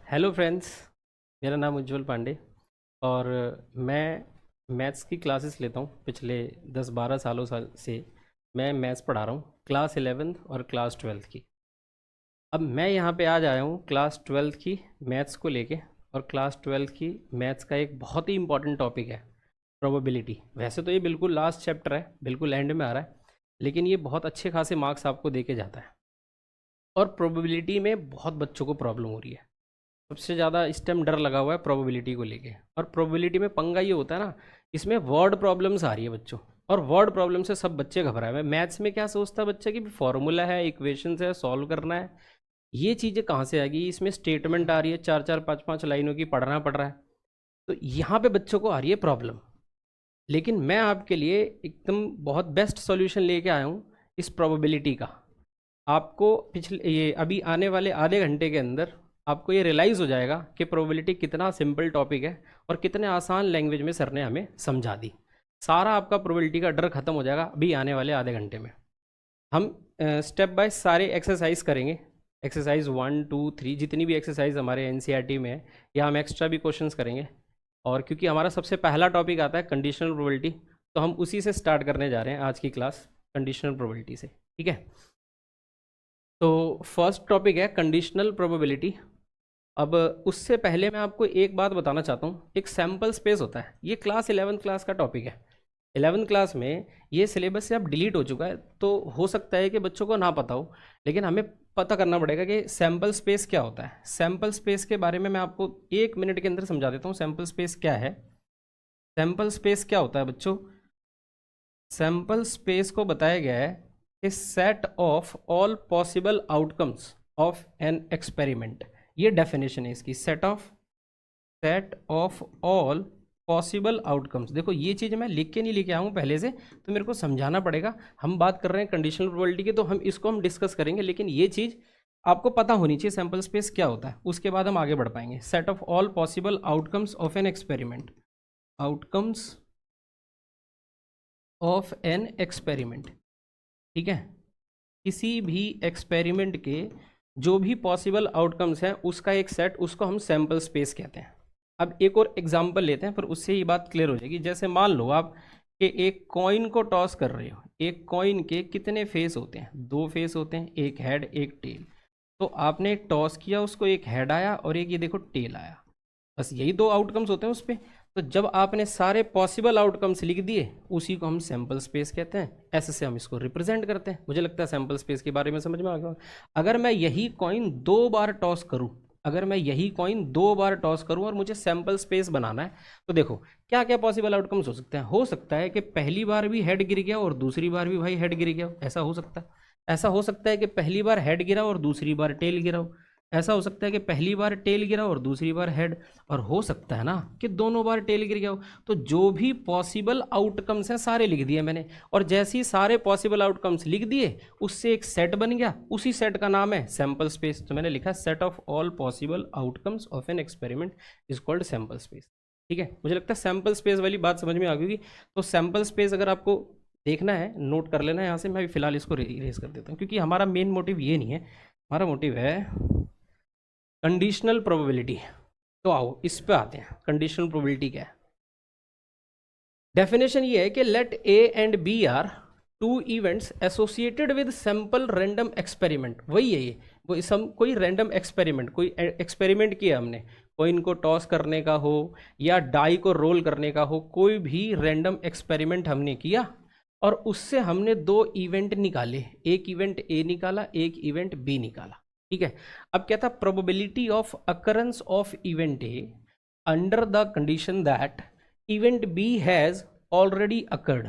Hello friends. मेरा नाम उज्जवल पांडे और मैं मैथ्स की क्लासेस लेता हूँ पिछले 10-12 साल से। मैं मैथ्स पढ़ा रहा हूँ क्लास 11th और क्लास 12th की। अब मैं यहाँ पे आज आया हूँ क्लास 12th की मैथ्स को लेके। और क्लास 12th की मैथ्स का एक बहुत ही इंपॉर्टेंट टॉपिक है प्रोबेबिलिटी। वैसे तो ये बिल्कुल लास्ट चैप्टर है, बिल्कुल एंड में आ रहा है, लेकिन ये बहुत अच्छे खासे मार्क्स आपको दे के जाता है। और प्रोबेबिलिटी में बहुत बच्चों को प्रॉब्लम हो रही है। सबसे ज़्यादा इस टाइम डर लगा हुआ है प्रोबेबिलिटी को लेके। और प्रोबेबिलिटी में पंगा ये होता है ना, इसमें वर्ड प्रॉब्लम्स आ रही है बच्चों। और वर्ड प्रॉब्लम से सब बच्चे घबराए हुए हैं। मैथ्स में क्या सोचता है बच्चा कि फॉर्मूला है, इक्वेशंस है, सॉल्व करना है। ये चीज़ें कहाँ से आएगी? इसमें स्टेटमेंट आ रही है, 4-4 5-5 लाइनों की, पढ़ना पड़ रहा है। तो यहाँ पे बच्चों को आ रही है प्रॉब्लम। लेकिन मैं आपके लिए एकदम बहुत बेस्ट सॉल्यूशन लेके आया हूँ इस प्रोबेबिलिटी का। आपको पिछले ये अभी आने वाले आधे घंटे के अंदर आपको ये रियलाइज़ हो जाएगा कि प्रोबेबिलिटी कितना सिंपल टॉपिक है और कितने आसान लैंग्वेज में सर ने हमें समझा दी। सारा आपका प्रोबेबिलिटी का डर खत्म हो जाएगा अभी आने वाले आधे घंटे में। हम स्टेप बाय सारे एक्सरसाइज करेंगे। एक्सरसाइज 1 2 3 जितनी भी एक्सरसाइज हमारे एनसीईआरटी में है, या हम एक्स्ट्रा भी क्वेश्चंस करेंगे। और क्योंकि हमारा सबसे पहला टॉपिक आता है कंडीशनल प्रोबेबिलिटी, तो हम उसी से स्टार्ट करने जा रहे हैं आज की क्लास, कंडीशनल प्रोबेबिलिटी से। ठीक है, तो फर्स्ट टॉपिक है कंडीशनल प्रोबेबिलिटी। अब उससे पहले मैं आपको एक बात बताना चाहता हूँ। एक सैम्पल स्पेस होता है, ये क्लास 11th क्लास का टॉपिक है। 11th क्लास में ये सिलेबस से अब डिलीट हो चुका है, तो हो सकता है कि बच्चों को ना पता हो, लेकिन हमें पता करना पड़ेगा कि सैम्पल स्पेस क्या होता है। सैम्पल स्पेस के बारे में मैं आपको 1 मिनट के अंदर समझा देता हूँ। सैम्पल स्पेस क्या है? सैम्पल स्पेस क्या होता है बच्चों? सैम्पल स्पेस को बताया गया है कि set of all possible outcomes of an experiment. ये डेफिनेशन है इसकी, set of all possible outcomes. देखो ये चीज़ मैं लिख के नहीं लेके आऊँ पहले से, तो मेरे को समझाना पड़ेगा। हम बात कर रहे हैं कंडीशनल प्रोबेबिलिटी की, तो हम इसको डिस्कस करेंगे, लेकिन ये चीज़ आपको पता होनी चाहिए सैम्पल स्पेस क्या होता है, उसके बाद हम आगे बढ़ पाएंगे। Set of all possible outcomes of an experiment, outcomes of an experiment. ठीक है, किसी भी एक्सपेरिमेंट के जो भी पॉसिबल आउटकम्स हैं उसका एक सेट, उसको हम सैम्पल स्पेस कहते हैं। अब एक और एग्जांपल लेते हैं, फिर उससे ये बात क्लियर हो जाएगी। जैसे मान लो आप कि एक कॉइन को टॉस कर रहे हो। एक कॉइन के कितने फेस होते हैं? 2 फेस होते हैं, एक हेड एक टेल। तो आपने एक टॉस किया, उसको एक हेड आया और एक ये देखो टेल आया। बस यही 2 आउटकम्स होते हैं उस पर। तो जब आपने सारे पॉसिबल आउटकम्स लिख दिए, उसी को हम सैम्पल स्पेस कहते हैं। ऐसे से हम इसको रिप्रेजेंट करते हैं। मुझे लगता है सैम्पल स्पेस के बारे में समझ में आ गया। अगर मैं यही कॉइन 2 बार टॉस करूं, अगर मैं यही कॉइन 2 बार टॉस करूं और मुझे सैम्पल स्पेस बनाना है, तो देखो क्या क्या पॉसिबल आउटकम्स हो सकते हैं। हो सकता है कि पहली बार भी हेड गिर गया और दूसरी बार भी भाई हेड गिर गया, ऐसा हो सकता है। ऐसा हो सकता है कि पहली बार हेड गिरा और दूसरी बार टेल गिरा हो। ऐसा हो सकता है कि पहली बार टेल गिरा और दूसरी बार हेड। और हो सकता है ना कि दोनों बार टेल गिर गया हो। तो जो भी पॉसिबल आउटकम्स हैं सारे लिख दिए मैंने। और जैसे ही सारे पॉसिबल आउटकम्स लिख दिए, उससे एक सेट बन गया। उसी सेट का नाम है सैम्पल स्पेस। तो मैंने लिखा set of all possible outcomes of an experiment is called sample space. ठीक है, मुझे लगता है सैम्पल स्पेस वाली बात समझ में आ गई। तो सैम्पल स्पेस अगर आपको देखना है, नोट कर लेना है यहाँ से। मैं फिलहाल इसको इरेज कर देता हूँ, क्योंकि हमारा मेन मोटिव ये नहीं है। हमारा मोटिव है कंडीशनल प्रोबेबिलिटी। तो आओ इस पे आते हैं, कंडीशनल प्रोबेबिलिटी क्या है। डेफिनेशन ये है कि let A and B are 2 events associated with sample random experiment. वही है ये, वो सम कोई रैंडम एक्सपेरिमेंट, कोई एक्सपेरिमेंट किया हमने, कोई इनको टॉस करने का हो या डाई को रोल करने का हो, कोई भी रैंडम एक्सपेरिमेंट हमने किया और उससे हमने 2 इवेंट निकाले। एक इवेंट ए निकाला, एक इवेंट बी निकाला। ठीक है, अब क्या था? Probability of occurrence of event A under the condition that event B has already occurred.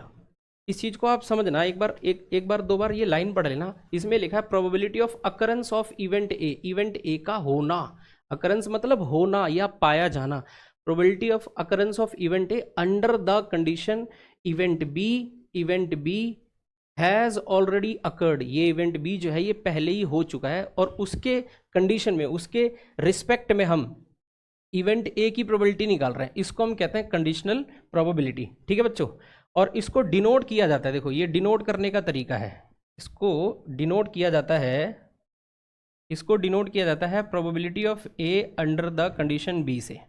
इस चीज को आप समझना, एक बार 2 बार ये लाइन पढ़ लेना। इसमें लिखा है probability of occurrence of event A, event A का होना। अकरेंस मतलब होना या पाया जाना। Probability of occurrence of event A under the condition event B has already occurred. ये इवेंट बी जो है ये पहले ही हो चुका है, और उसके कंडीशन में, उसके रिस्पेक्ट में हम इवेंट ए की प्रोबेबिलिटी निकाल रहे हैं। इसको हम कहते हैं कंडीशनल प्रोबेबिलिटी। ठीक है बच्चों, और इसको डिनोट किया जाता है। देखो ये डिनोट करने का तरीका है, इसको डिनोट किया जाता है इसको डिनोट किया जाता है probability of A under the condition B से।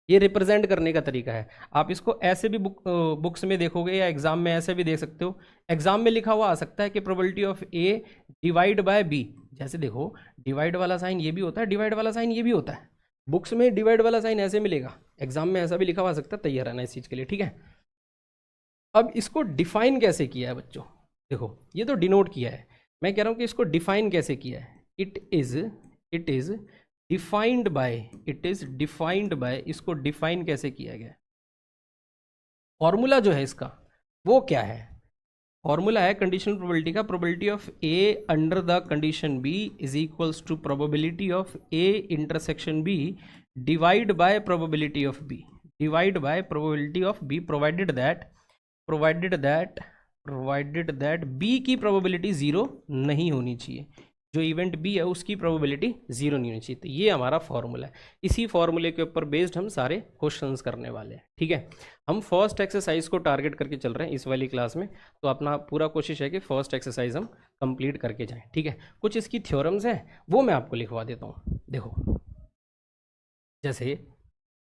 ये रिप्रेजेंट करने का तरीका है। आप इसको ऐसे भी बुक्स में देखोगे या एग्जाम में ऐसे भी देख सकते हो। एग्जाम में लिखा हुआ आ सकता है कि probability of A divide by B. जैसे देखो डिवाइड वाला साइन ये भी होता है, डिवाइड वाला साइन ये भी होता है। बुक्स में डिवाइड वाला साइन ऐसे मिलेगा, एग्जाम में ऐसा भी लिखा हुआ आ सकता है। तैयार रहना इस चीज़ के लिए, ठीक है। अब इसको डिफाइन कैसे किया है बच्चों, देखो ये तो डिनोट किया है, मैं कह रहा हूँ कि इसको डिफाइन कैसे किया है। इट इज डिफाइंड बाय, इसको डिफाइन कैसे किया गया। फॉर्मूला जो है इसका वो क्या है, फॉर्मूला है कंडीशनल प्रोबेबिलिटी का, probability of A under the condition B is equals to probability of A intersection B divide by probability of B, divide by probability of B, provided that B की probability zero नहीं होनी चाहिए, जो event B है उसकी probability zero नहीं होनी चाहिए। तो ये हमारा फॉर्मूला है, इसी फॉर्मूले के ऊपर बेस्ड हम सारे क्वेश्चंस करने वाले हैं, ठीक है। हम फर्स्ट एक्सरसाइज को टारगेट करके चल रहे हैं इस वाली क्लास में, तो अपना पूरा कोशिश है कि फर्स्ट एक्सरसाइज हम कंप्लीट करके जाएं, ठीक है। कुछ इसकी थ्योरम्स हैं वो मैं आपको लिखवा देता हूँ। देखो जैसे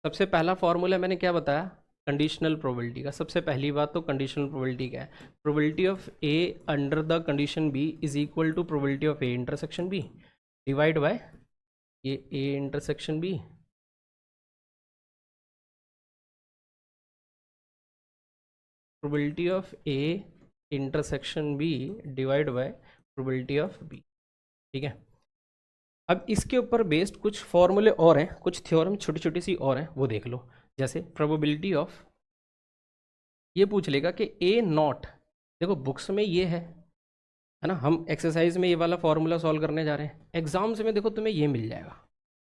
सबसे पहला फॉर्मूला मैंने क्या बताया, कंडीशनल प्रोबेबिलिटी का। सबसे पहली बात तो कंडीशनल प्रोबेबिलिटी क्या है, probability of A under the condition B is equal to probability of A intersection B divide by ये A intersection B, probability of A intersection B divide by probability of B, ठीक है। अब इसके ऊपर based कुछ फॉर्मूले और हैं, कुछ थ्योरम छोटी छोटी सी और हैं, वो देख लो। जैसे प्रोबेबिलिटी ऑफ, ये पूछ लेगा कि ए नॉट, देखो बुक्स में ये है ना, हम एक्सरसाइज में ये वाला फॉर्मूला सॉल्व करने जा रहे हैं। एग्जाम्स में देखो तुम्हें ये मिल जाएगा,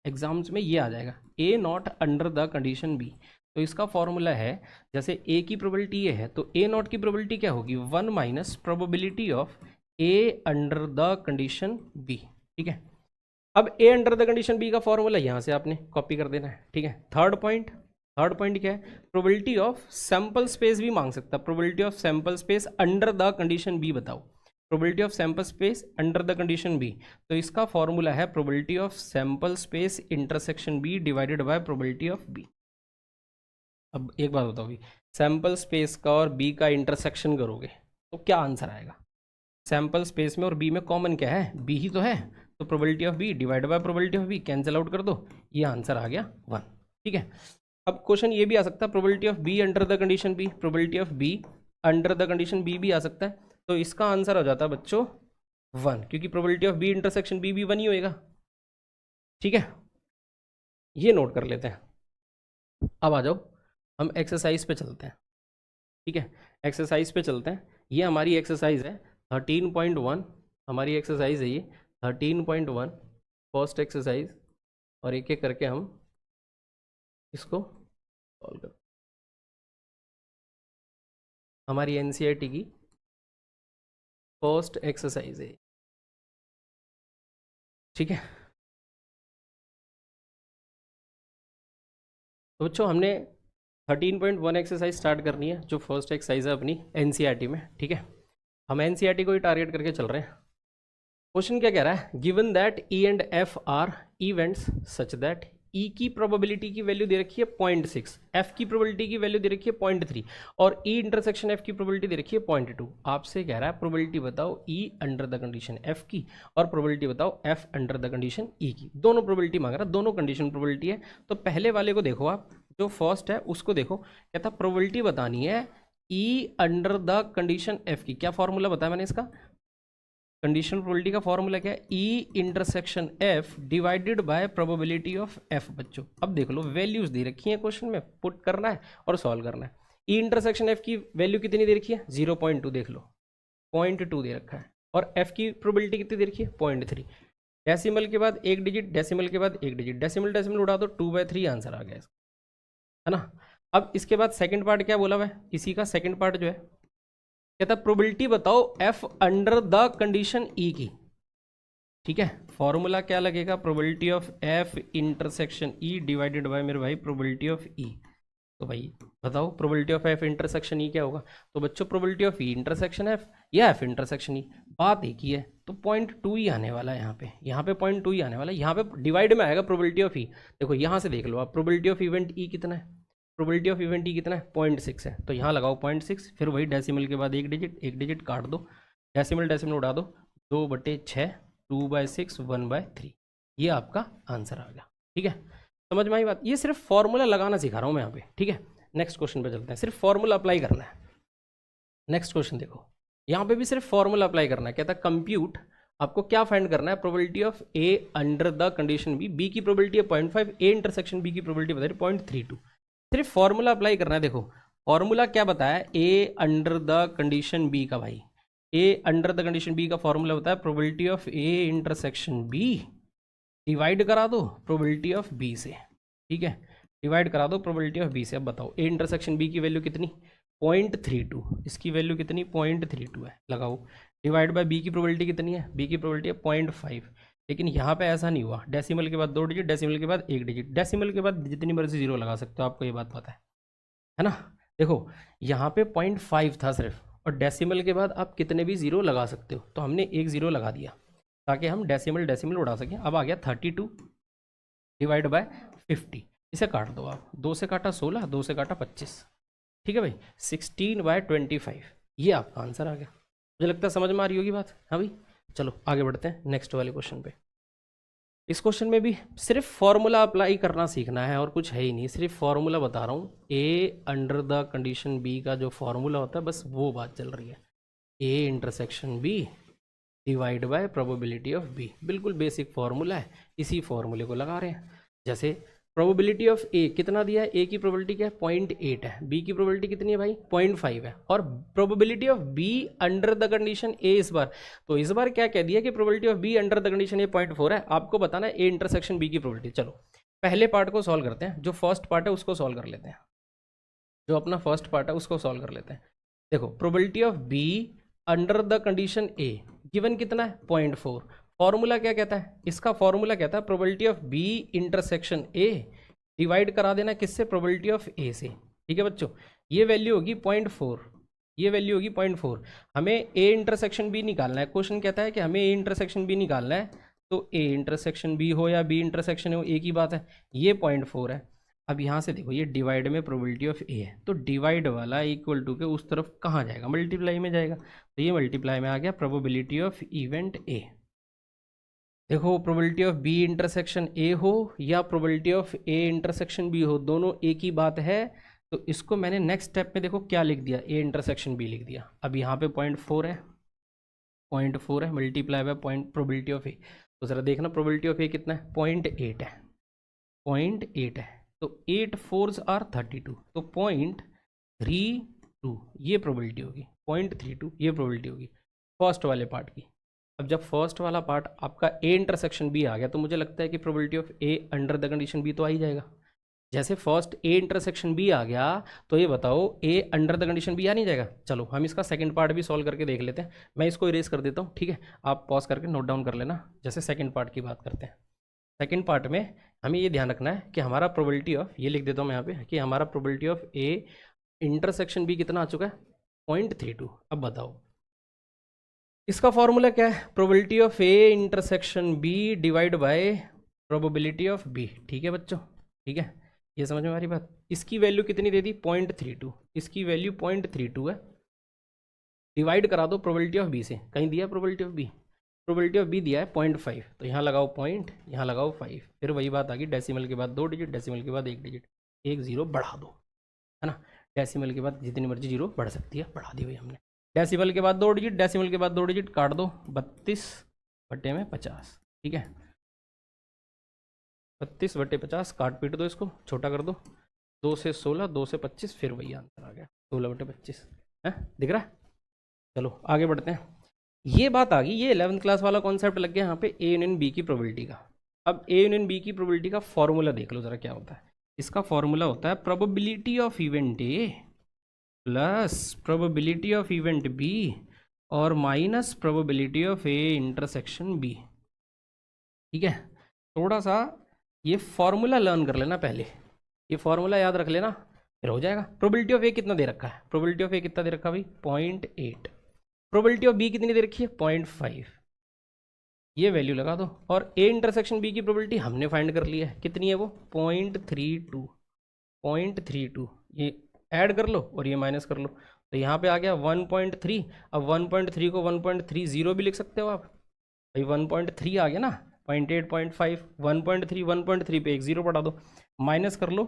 एग्जाम्स में ये आ जाएगा A not under the condition B. तो इसका फॉर्मूला है, जैसे ए की प्रोबेबिलिटी ये है तो ए नॉट की प्रोबेबिलिटी क्या होगी, 1 minus probability of A under the condition B, ठीक है। अब A under the condition B का फॉर्मूला यहाँ से आपने कॉपी कर देना है, ठीक है। थर्ड पॉइंट क्या है, प्रोबेबिलिटी ऑफ सैंपल स्पेस भी मांग सकता है, probability of sample space under the condition B बताओ, probability of sample space under the condition B. तो इसका फॉर्मूला है probability of sample space intersection B divided by probability of B. अब एक बात बताओ भी, सैंपल स्पेस का और बी का इंटरसेक्शन करोगे तो क्या आंसर आएगा। सैंपल स्पेस में और बी में कॉमन क्या है, बी ही तो है, तो probability of B divide by probability of B, cancel out कर दो, ये आंसर आ गया 1, ठीक है। अब क्वेश्चन ये भी आ सकता है probability of B under the condition B, probability of B under the condition B भी आ सकता है। तो इसका आंसर हो जाता है बच्चों 1, क्योंकि probability of B intersection B भी 1 ही होएगा, ठीक है। ये नोट कर लेते हैं। अब आ जाओ हम एक्सरसाइज पे चलते हैं, ठीक है। एक्सरसाइज पे चलते हैं, ये हमारी एक्सरसाइज है 13.1, हमारी एक्सरसाइज है ये 13.1 फर्स्ट एक्सरसाइज, और एक एक करके हम इसको सॉल्व कर, हमारी एनसीईआरटी की फर्स्ट एक्सरसाइज है, ठीक है। तो बच्चों हमने 13.1 एक्सरसाइज स्टार्ट करनी है, जो फर्स्ट एक्सरसाइज है अपनी एनसीईआरटी में, ठीक है। हम एनसीईआरटी को ही टारगेट करके चल रहे हैं। क्वेश्चन क्या कह रहा है, given that E and F are events such that E की प्रोबेबिलिटी की वैल्यू दे रखी है 0.6, एफ की प्रोबेबिलिटी की वैल्यू दे रखी है 0.3 और ई इंटरसेक्शन एफ की प्रोबेबिलिटी दे रखी है 0.2। आपसे कह रहा है प्रोबेबिलिटी बताओ ई अंडर द कंडीशन एफ की और प्रोबेबिलिटी बताओ एफ अंडर द कंडीशन ई की। दोनों प्रोबेबिलिटी मांग रहा है, दोनों कंडीशन प्रोबेबिलिटी है। तो पहले वाले को देखो आप, जो फर्स्ट है उसको देखो, कहता प्रोबेबिलिटी बतानी है ई अंडर द कंडीशन एफ की। क्या फॉर्मूला बताया मैंने इसका, कंडीशनल प्रोबेबिलिटी का फॉर्मूला क्या है, ई intersection F divided by probability of F. बच्चों अब देख लो वैल्यूज दे रखी है क्वेश्चन में, पुट करना है और सॉल्व करना है। ई इंटरसेक्शन एफ की वैल्यू कितनी दे रखी है, 0.2, देख लो 0.2 दे रखा है, और एफ की प्रोबेबिलिटी कितनी दे रखी है 0.3। डेसिमल के बाद एक डिजिट, डेसिमल के बाद एक डिजिट, डेसिमल उड़ा दो 2/3 आंसर आ गया इसका, है ना। अब इसके बाद सेकंड पार्ट क्या बोला हुआ है, इसी का सेकंड पार्ट जो है कहता प्रोबेबिलिटी बताओ एफ अंडर द कंडीशन ई की, ठीक है। फॉर्मूला क्या लगेगा, probability of F intersection E divided by मेरे भाई प्रोबेबिलिटी ऑफ ई। तो भाई बताओ probability of F intersection E क्या होगा। तो बच्चों probability of E intersection F या एफ इंटरसेक्शन ई बात एक ही है, तो 0.2 ही आने वाला है यहाँ पे 0.2 ही आने वाला है। यहाँ पे डिवाइड में आएगा प्रोबेबिलिटी ऑफ ई। देखो यहाँ से देख लो आप, प्रोबेबिलिटी ऑफ इवेंट ई कितना है, प्रोबेबिलिटी ऑफ इवेंट ई कितना है 0.6 है, तो यहाँ लगाओ 0.6, फिर वही डेसिमल के बाद एक डिजिट काट दो, डेसिमल उड़ा दो, 2/6, 2/6, 1/3, ये आपका आंसर आ गया। ठीक है, समझ में आई बात। ये सिर्फ फॉर्मूला लगाना सिखा रहा हूँ मैं यहाँ पे। ठीक है, नेक्स्ट क्वेश्चन पे चलते हैं, सिर्फ फॉर्मूला अप्लाई करना है। नेक्स्ट क्वेश्चन देखो, यहाँ पे भी सिर्फ फॉर्मूला अप्लाई करना है। कहता है कंप्यूट, आपको क्या फाइंड करना है, probability of A under the condition B की प्रोबेबिलिटी है 0.5, ए इंटरसेक्शन बी की प्रोबेबिलिटी बता रही 0.32। सिर्फ फॉर्मूला अप्लाई करना है। देखो फॉर्मूला क्या बताया, A under the condition B का, भाई A under the condition B का फॉर्मूला बताया probability of A intersection B divide करा दो प्रोबेबिलिटी ऑफ बी से। ठीक है, डिवाइड करा दो प्रोबेबिलिटी ऑफ बी से। अब बताओ ए इंटरसेक्शन बी की वैल्यू कितनी, 0.32, इसकी वैल्यू कितनी 0.32 है, लगाओ, डिवाइड बाय बी की प्रोबेबिलिटी कितनी है, बी की प्रोबेबिलिटी है 0.5। लेकिन यहाँ पे ऐसा नहीं हुआ, डेसिमल के बाद 2 डिजिट, डेसिमल के बाद 1 डिजिट, डेसिमल के बाद जितनी मर्जी जीरो लगा सकते हो, आपको ये बात पता है ना। देखो यहाँ पे 0.5 था सिर्फ, और डेसिमल के बाद आप कितने भी जीरो लगा सकते हो, तो हमने एक जीरो लगा दिया ताकि हम डेसिमल उड़ा सकें। अब आ गया 32 डिवाइड बाय 50, इसे काट दो आप, 2 से काटा 16, 2 से काटा 25, ठीक है भाई, 16/25, ये आपका आंसर आ गया। मुझे लगता है समझ में आ रही होगी बात। हाँ भाई, चलो आगे बढ़ते हैं नेक्स्ट वाले क्वेश्चन पे। इस क्वेश्चन में भी सिर्फ फॉर्मूला अप्लाई करना सीखना है और कुछ है ही नहीं, सिर्फ फॉर्मूला बता रहा हूँ। ए अंडर द कंडीशन बी का जो फॉर्मूला होता है, बस वो बात चल रही है। A intersection B divide by probability of B, बिल्कुल बेसिक फॉर्मूला है, इसी फॉर्मूले को लगा रहे हैं। जैसे प्रोबेबिलिटी ऑफ ए कितना दिया है, ए की प्रोबेबिलिटी क्या है 0.8 है, बी की प्रोबेबिलिटी कितनी है भाई 0.5 है, और probability of B under the condition A इस बार, तो इस बार क्या कह दिया कि probability of B under the condition A 0.4 है। आपको बताना है ए इंटरसेक्शन बी की प्रोबेबिलिटी। चलो पहले पार्ट को सॉल्व करते हैं, जो फर्स्ट पार्ट है उसको सॉल्व कर लेते हैं, जो अपना फर्स्ट पार्ट है उसको सॉल्व कर लेते हैं। देखो probability of B under the condition A given कितना है 0.4, फॉर्मूला क्या कहता है, इसका फॉर्मूला कहता है probability of B intersection A divide करा देना किससे, प्रोबेबिलिटी ऑफ ए से। ठीक है बच्चों, ये वैल्यू होगी 0.4, ये वैल्यू होगी 0.4। हमें ए इंटरसेक्शन बी निकालना है, क्वेश्चन कहता है कि हमें ए इंटरसेक्शन बी निकालना है, तो ए इंटरसेक्शन बी हो या बी इंटरसेक्शन हो एक ही बात है, ये 0.4 है। अब यहाँ से देखो ये डिवाइड में प्रोबेबिलिटी ऑफ ए है, तो डिवाइड वाला इक्वल टू के उस तरफ कहाँ जाएगा, मल्टीप्लाई में जाएगा, तो ये मल्टीप्लाई में आ गया प्रोबेबिलिटी ऑफ इवेंट ए। देखो probability of B intersection A हो या probability of A intersection B हो, दोनों एक ही बात है। तो इसको मैंने नेक्स्ट स्टेप में देखो क्या लिख दिया, ए इंटरसेक्शन बी लिख दिया। अब यहाँ पे 0.4 है, 0.4 है, मल्टीप्लाई बाय प्रोबेबिलिटी ऑफ ए, तो ज़रा देखना प्रोबेबिलिटी ऑफ ए कितना है 0.8 है, 0.8 है, तो 8 4s आर 32, तो 0.32 ये प्रोबेबिलिटी होगी, 0.32 ये प्रोबेबिलिटी होगी फर्स्ट वाले पार्ट की। अब जब फर्स्ट वाला पार्ट आपका ए इंटरसेक्शन बी आ गया, तो मुझे लगता है कि probability of A under the condition B तो आ ही जाएगा। जैसे फर्स्ट ए इंटरसेक्शन बी आ गया, तो ये बताओ A under the condition B आ नहीं जाएगा। चलो हम इसका सेकंड पार्ट भी सॉल्व करके देख लेते हैं, मैं इसको इरेज कर देता हूँ, ठीक है, आप पॉज करके नोट डाउन कर लेना। जैसे सेकंड पार्ट की बात करते हैं, सेकंड पार्ट में हमें ये ध्यान रखना है कि हमारा प्रोबेबिलिटी ऑफ, ये लिख देता हूँ मैं यहाँ पे, कि हमारा probability of A intersection B कितना आ चुका है 0.32। अब बताओ इसका फॉर्मूला क्या है, probability of A intersection B divide by probability of B. ठीक है बच्चों, ठीक है, ये समझ में आ रही बात। इसकी वैल्यू कितनी दे दी 0.32, इसकी वैल्यू 0.32 है, डिवाइड करा दो प्रोबेबिलिटी ऑफ बी से, कहीं दिया probability of B, probability of B दिया है 0.5, तो यहाँ लगाओ पॉइंट, यहाँ लगाओ 5, फिर वही बात आ गई, डेसिमल के बाद 2 डिजिट, डेसिमल के बाद 1 डिजिट, एक जीरो बढ़ा दो, है ना, डेसिमल के बाद जितनी मर्जी जीरो बढ़ सकती है, बढ़ा दी भाई हमने। डेसिमल के बाद 2 डिजिट, डेसिमल के बाद 2 डिजिट काट दो, 32/50, ठीक है, 32/50 काट पीट दो, इसको छोटा कर दो, 2 से 16, 2 से 25, फिर वही आंसर आ गया 16/25 है, दिख रहा है। चलो आगे बढ़ते हैं, ये बात आ गई, ये 11th क्लास वाला कॉन्सेप्ट लग गया यहाँ पे ए यूनियन बी की प्रोबेबिलिटी का। अब ए यूनियन बी की प्रोबेबिलिटी का फॉर्मूला देख लो जरा क्या होता है। इसका फॉर्मूला होता है probability of event A plus probability of event B और minus probability of A intersection B. ठीक है, थोड़ा सा ये फॉर्मूला लर्न कर लेना पहले, ये फॉर्मूला याद रख लेना, फिर हो जाएगा। प्रोबेबिलिटी ऑफ ए कितना दे रखा है, प्रोबेबिलिटी ऑफ ए कितना दे रखा है भाई 0.8। प्रोबेबिलिटी ऑफ बी कितनी दे रखी है 0.5, ये वैल्यू लगा दो। और ए इंटरसेक्शन बी की प्रोबेबिलिटी हमने फाइंड कर लिया है, कितनी है वो 0.32, 0.32 ये ऐड कर लो और ये माइनस कर लो, तो यहाँ पे आ गया 1.3। अब 1.3 को 1.30 भी लिख सकते हो आप भाई, 1.3 आ गया ना, 0.8 0.5 1.3 1.3 पे एक जीरो बढ़ा दो, माइनस कर लो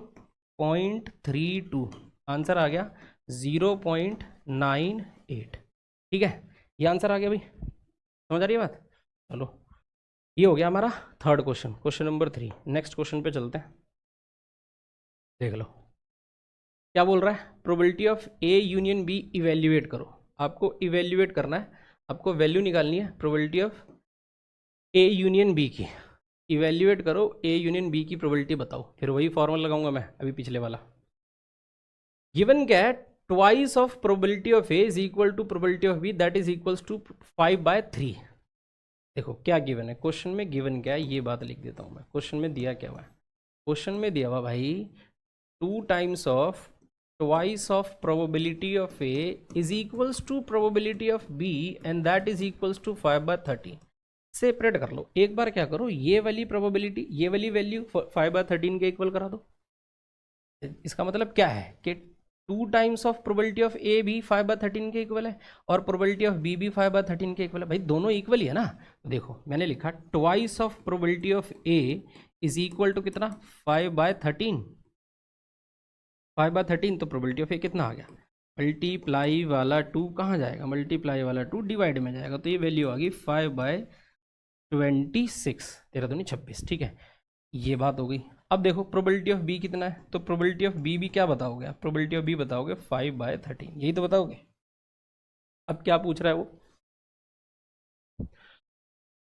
0.32, आंसर आ गया 0.98। ठीक है, ये आंसर आ गया भाई, समझ आ रही है बात। चलो ये हो गया हमारा third question, question number 3। Next question पे चलते हैं, देख लो क्या बोल रहा है। Probability of A union B evaluate करो, आपको इवेल्युएट करना है, आपको वैल्यू निकालनी है probability of A union B की। इवेल्युएट करो ए यूनियन बी की प्रोबेबिलिटी बताओ, फिर वही फॉर्मूला लगाऊंगा मैं अभी पिछले वाला। गिवन क्या, twice of probability of A is equal to probability of B that is equals to 5/3। देखो क्या गिवन है, क्वेश्चन में गिवन क्या है ये बात लिख देता हूँ मैं। क्वेश्चन में दिया क्या हुआ है, क्वेश्चन में दिया हुआ भाई 2 times of twice of probability of A is equals to probability of B and that is equals to 5/13। Separate कर लो, एक बार क्या करो, ये वाली प्रोबेबिलिटी ये वाली वैल्यू 5/13 के इक्वल करा दो। इसका मतलब क्या है कि 2 टाइम्स ऑफ प्रोबेबिलिटी ऑफ ए भी 5/13 के इक्वल है और प्रोबेबिलिटी ऑफ बी भी 5/13 के इक्वल है। भाई दोनों इक्वल ही है ना। देखो मैंने लिखा twice of probability of A is equal to कितना 5/13, 5/13 तो प्रोबेबिलिटी ऑफ ए कितना आ गया, मल्टीप्लाई वाला 2 कहाँ जाएगा, मल्टीप्लाई वाला 2 डिवाइड में जाएगा, तो ये वैल्यू आ गई 5/26, 13 दूनी 26। ठीक है, ये बात हो गई। अब देखो प्रोबेबिलिटी ऑफ बी कितना है, तो प्रोबेबिलिटी ऑफ बी भी क्या बताओगे, प्रोबेबिलिटी ऑफ बी बताओगे 5/13, यही तो बताओगे। अब क्या पूछ रहा है वो,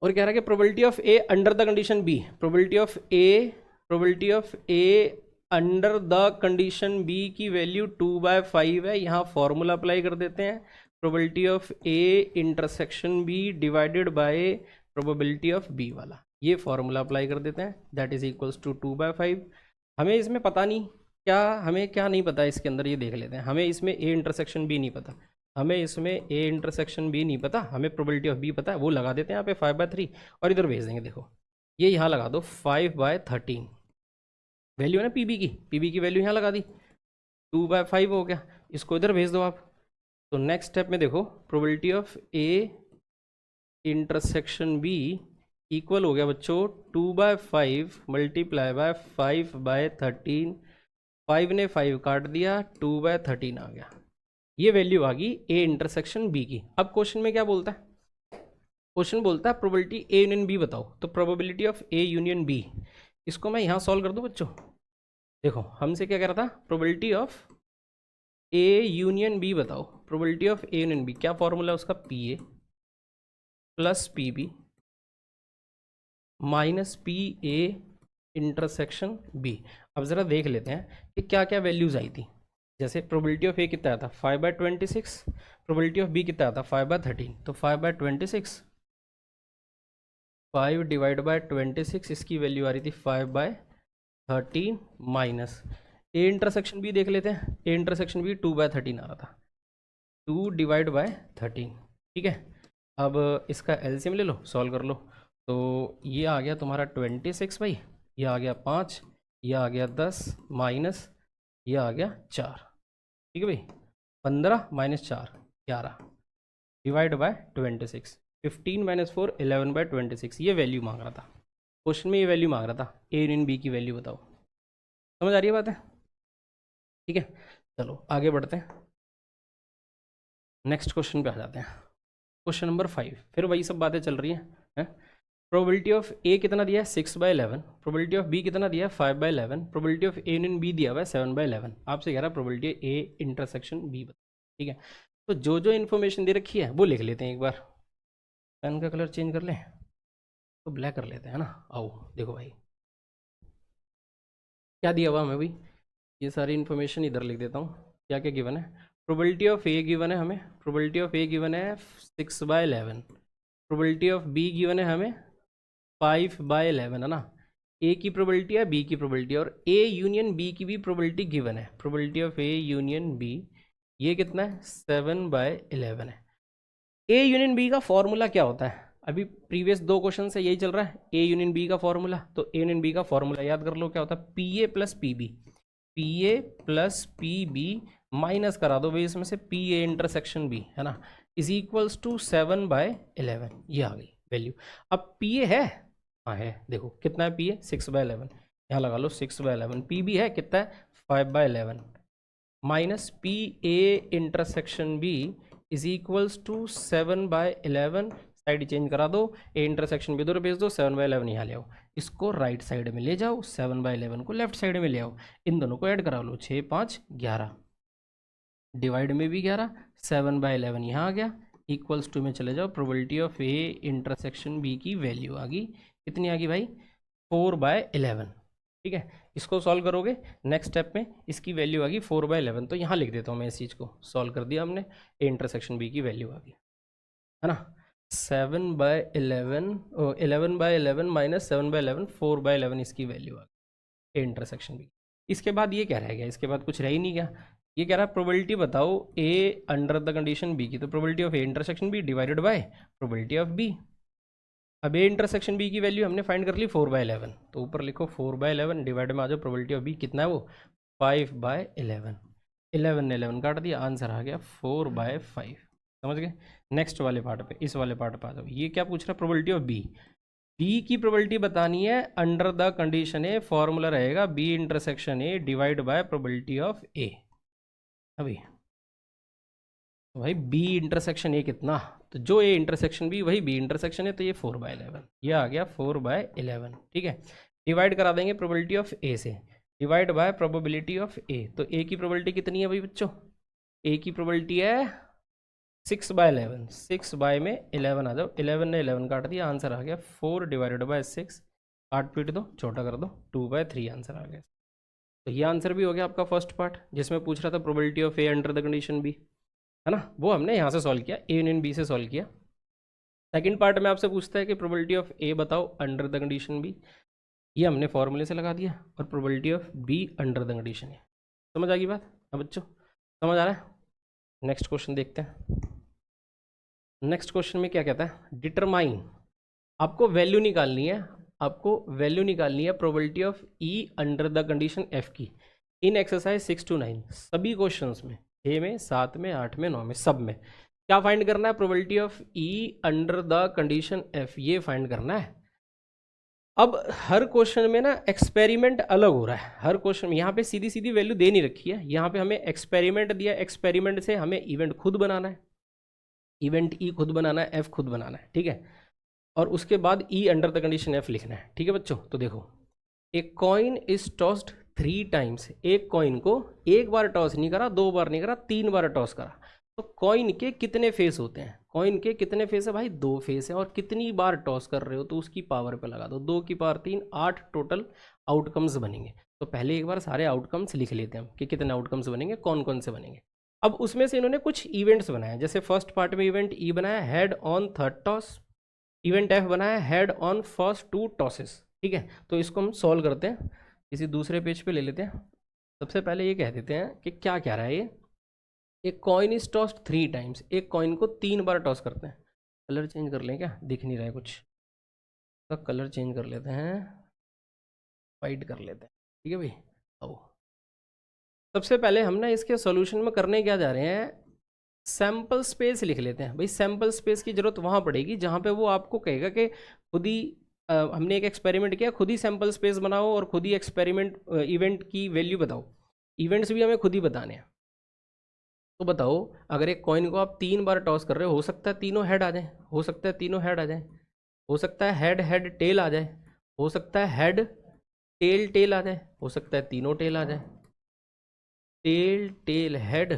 और कह रहा है कि probability of A under the condition B, probability of A under the condition B की वैल्यू 2/5 है। यहाँ फॉर्मूला अप्लाई कर देते हैं, probability of A intersection B divided by probability of B वाला, ये फॉर्मूला अप्लाई कर देते हैं, दैट इज इक्वल्स टू 2/5। हमें इसमें पता नहीं क्या, हमें क्या नहीं पता इसके अंदर, ये देख लेते हैं। हमें इसमें ए इंटरसेक्शन बी नहीं पता, हमें इसमें ए इंटरसेक्शन बी नहीं पता, हमें प्रोबेबिलिटी ऑफ बी पता है, वो लगा देते हैं यहाँ पे 5/3 और इधर भेज देंगे। देखो ये यहाँ लगा दो 5/13, वैल्यू है ना पीबी की वैल्यू यहाँ लगा दी, 2/5 हो गया, इसको इधर भेज दो आप। तो नेक्स्ट स्टेप में देखो probability of A intersection B equal हो गया बच्चों 2/5 मल्टीप्लाई बाय 5/13, 5 ने 5 काट दिया, 2/13 आ गया, ये वैल्यू आ गई ए इंटरसेक्शन बी की। अब क्वेश्चन में क्या बोलता है, क्वेश्चन बोलता है प्रोबेबिलिटी ए यूनियन बी बताओ, तो probability of A union B, इसको मैं यहाँ सॉल्व कर दूँ बच्चों। देखो हमसे क्या कह रहा था, probability of A union B बताओ, probability of A union B, क्या फॉर्मूला है उसका, P A plus P B minus P A intersection B. अब ज़रा देख लेते हैं कि क्या क्या वैल्यूज़ आई थी। जैसे प्रोबेबिलिटी ऑफ ए कितना आता 5/26, प्रोबेबिलिटी ऑफ बी कितना आता 5/13, तो 5/26, 5 डिवाइड बाय 26, इसकी वैल्यू आ रही थी 5/13 माइनस ए इंटरसेक्शन बी देख लेते हैं, ए इंटरसेक्शन बी 2/13 आ रहा था, 2 डिवाइड बाय 13। ठीक है, अब इसका एलसीएम ले लो, सॉल्व कर लो, तो ये आ गया तुम्हारा 26 भाई, ये आ गया 5, ये आ गया 10 माइनस ये आ गया 4। ठीक है भाई, 15 माइनस 4 11 डिवाइड बाय 26, 15 माइनस 4 11/26, ये वैल्यू मांग रहा था क्वेश्चन में, ये वैल्यू मांग रहा था ए यूनियन बी की वैल्यू बताओ। समझ आ रही है बात है, ठीक है। चलो आगे बढ़ते हैं, नेक्स्ट क्वेश्चन पे आ जाते हैं, क्वेश्चन नंबर 5। फिर वही सब बातें चल रही हैं। प्रोबेबिलिटी ऑफ ए कितना दिया है 6/11, प्रोबेबिलिटी ऑफ बी कितना दिया है 5/11, probability of A union B दिया हुआ है 7/11। आपसे कह रहा है प्रोबेबिलिटी ए इंटरसेक्शन बी बताओ। ठीक है, तो जो जो इन्फॉर्मेशन दे रखी है वो लिख लेते हैं एक बार। पेन का कलर चेंज कर लें तो ब्लैक कर लेते हैं ना। आओ देखो भाई क्या दिया हुआ हमें, भाई ये सारी इन्फॉर्मेशन इधर लिख देता हूँ। क्या क्या गिवन है, प्रोबेबिलिटी ऑफ ए गिवन है हमें, प्रोबेबिलिटी ऑफ ए गिवन है 6/11, प्रोबेबिलिटी ऑफ बी गिवन है हमें 5/11 है ना, ए की प्रोबेबिलिटी है, बी की प्रोबेबिलिटी, और ए यूनियन बी की भी प्रोबेबिलिटी गिवन है। Probability of A union B ये कितना है, 7/11 है। ए यूनियन बी का फॉर्मूला क्या होता है, अभी प्रीवियस 2 क्वेश्चन से यही चल रहा है, ए यूनियन बी का फॉर्मूला। तो ए यूनियन बी का फॉर्मूला याद कर लो, क्या होता है, P A plus P B, P A plus P B minus करा दो भाई इसमें से पी ए इंटरसेक्शन बी, है ना, इज इक्वल्स टू 7/11। ये आ गई वैल्यू। अब पी ए है, हाँ है, देखो कितना है पी ए, 6/11, यहाँ लगा लो 6/11। पी बी है कितना है, 5/11 minus P A intersection B is equals to 7/11। Side change करा दो, ए इंटरसेक्शन भी इधर भेज दो, 7/11 यहाँ ले आओ, इसको राइट साइड में ले जाओ, 7/11 को लेफ्ट साइड में ले आओ, इन दोनों को ऐड करा लो, 6 5 11, डिवाइड में भी 11, 7/11 यहाँ आ गया, इक्वल्स टू में चले जाओ, probability of A intersection B की वैल्यू आ गई, कितनी आ गई भाई, 4/11। ठीक है, इसको सॉल्व करोगे नेक्स्ट स्टेप में, इसकी वैल्यू आ गई 4/11। तो यहाँ लिख देता हूँ मैं, इस चीज़ को सॉल्व कर दिया हमने, ए इंटरसेक्शन बी की वैल्यू आ गई, है ना, 7/11, 11/11 माइनस 7/11, 4/11 इसकी वैल्यू आ गई ए इंटरसेक्शन बी। इसके बाद ये क्या रह गया, इसके बाद कुछ रह ही नहीं गया। ये कह रहा है प्रोबेबिलिटी बताओ A under the condition B की, तो probability of A intersection B divided by probability of B. अब ए इंटरसेक्शन बी की वैल्यू हमने फाइंड कर ली 4/11, तो ऊपर लिखो 4/11, डिवाइड में आ जाओ, प्रोबेबिलिटी ऑफ बी कितना है वो 5/11, 11 ने 11 काट दिया, आंसर आ गया 4/5। समझ गए। नेक्स्ट वाले पार्ट पे, इस वाले पार्ट पे आ जाओ, ये क्या पूछ रहा है, प्रोबेबिलिटी ऑफ बी, बी की प्रोबेबिलिटी बतानी है under the condition A, formula रहेगा B intersection A divide by probability of A. अभी तो भाई बी इंटरसेक्शन ए कितना, तो जो ए इंटरसेक्शन बी वही बी इंटरसेक्शन है, तो ये 4/11, ये आ गया 4/11। ठीक है, डिवाइड करा देंगे प्रोबेबिलिटी ऑफ ए से, डिवाइड बाय प्रोबेबिलिटी ऑफ ए। तो ए की प्रोबेबिलिटी कितनी है भाई बच्चों, ए की प्रोबेबिलिटी है 6/11, 6 में 11 आ जाओ, 11 ने 11 काट दिया, आंसर आ गया 4/6, काट पीट दो, छोटा कर दो, 2/3 आंसर आ गया। तो ये आंसर भी हो गया आपका फर्स्ट पार्ट, जिसमें पूछ रहा था probability of A under the condition B, है ना, वो हमने यहाँ से सॉल्व किया, ए यूनियन बी से सॉल्व किया। सेकंड पार्ट में आपसे पूछता है कि प्रोबेबिलिटी ऑफ ए बताओ अंडर द कंडीशन बी, ये हमने फॉर्मूले से लगा दिया, और probability of B under the condition है। समझ आ गई बात, अब बच्चों समझ आ रहा है। नेक्स्ट क्वेश्चन देखते हैं। नेक्स्ट क्वेश्चन में क्या कहता है, डिटरमाइन, आपको वैल्यू निकालनी है, आपको वैल्यू निकालनी है probability of E under the condition F की, इन एक्सरसाइज 6 to 9 सभी क्वेश्चंस में, 6 में 7 में 8 में 9 में, सब में क्या फाइंड करना है, probability of E under the condition F, ये फाइंड करना है। अब हर क्वेश्चन में ना एक्सपेरिमेंट अलग हो रहा है, हर क्वेश्चन में यहाँ पे सीधी सीधी वैल्यू दे नहीं रखी है, यहाँ पे हमें एक्सपेरिमेंट दिया, एक्सपेरिमेंट से हमें इवेंट खुद बनाना है, इवेंट ई खुद बनाना है, एफ खुद बनाना है, ठीक है, और उसके बाद ई अंडर द कंडीशन एफ लिखना है। ठीक है बच्चों, तो देखो, एक कॉइन इज टॉस्ड 3 टाइम्स, एक कॉइन को एक बार टॉस नहीं करा, 2 बार नहीं करा, 3 बार टॉस करा, तो कॉइन के कितने फेस होते हैं, कॉइन के कितने फेस है भाई, 2 फेस है, और कितनी बार टॉस कर रहे हो तो उसकी पावर पे लगा दो, 2 की पावर 3, 8 टोटल आउटकम्स बनेंगे। तो पहले एक बार सारे आउटकम्स लिख लेते हैं हम कि कितने आउटकम्स बनेंगे, कौन कौन से बनेंगे। अब उसमें से इन्होंने कुछ इवेंट्स बनाए, जैसे फर्स्ट पार्ट में इवेंट ई बनाया head on third toss, event F बनाया हेड ऑन फर्स्ट 2 टॉसेस। ठीक है, तो इसको हम सॉल्व करते हैं, किसी दूसरे पेज पे ले लेते हैं। सबसे पहले ये कह देते हैं कि क्या कह रहा है ये, एक कॉइन इज टॉस्ड 3 टाइम्स, एक कॉइन को 3 बार टॉस करते हैं। कलर चेंज कर लें क्या, दिख नहीं रहा है कुछ, तो कलर चेंज कर लेते हैं, वाइट कर लेते हैं। ठीक है भाई, आओ सबसे पहले हम ना इसके सॉल्यूशन में करने क्या जा रहे हैं, सैम्पल स्पेस लिख लेते हैं। भाई सैम्पल स्पेस की जरूरत वहाँ पड़ेगी जहाँ पे वो आपको कहेगा कि खुद ही हमने एक एक्सपेरिमेंट किया, खुद ही सैम्पल स्पेस बनाओ और खुद ही एक्सपेरिमेंट इवेंट की वैल्यू बताओ। इवेंट्स भी हमें खुद ही बताने हैं। तो बताओ, अगर एक कॉइन को आप 3 बार टॉस कर रहे हो सकता है तीनों हेड आ जाए, हो सकता है तीनों हेड आ जाए, हो सकता है हेड हेड टेल आ जाए, हो सकता है हेड टेल टेल आ जाए, हो सकता है तीनों टेल आ जाए, tail tail head,